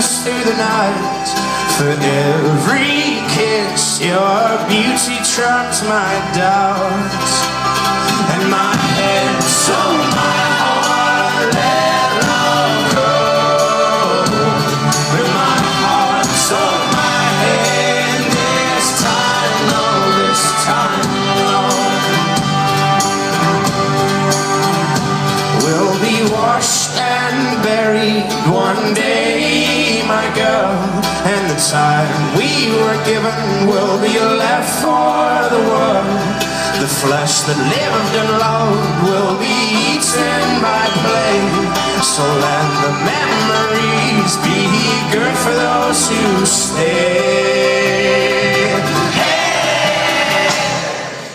rest through the night. For every kiss, your beauty trumps my doubts. And my head, so my heart, let love go. With my heart, so my head, this time, no, this time, no. We'll be washed and buried one day, my girl, and the time we were given will be left for the world. The flesh that lived and loved will be eaten by play. So let the memories be good for those who stay. Hey!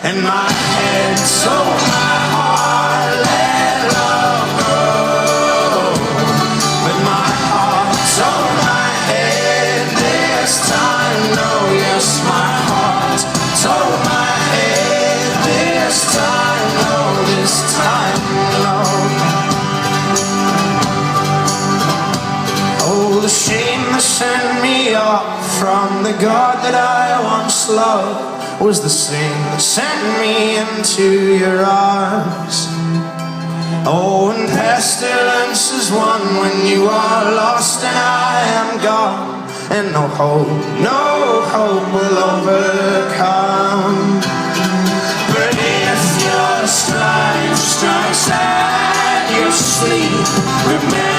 And my head, so my heart, let love go. With my heart, so my head, this time, no, yes, my heart, so my head, this time, no, this time, no. Oh, the shame that sent me off from the God that I once loved was the same that sent me into your arms. Oh, and pestilence is one when you are lost and I am gone, and no hope will overcome. But if your strife strikes at your sleep, remember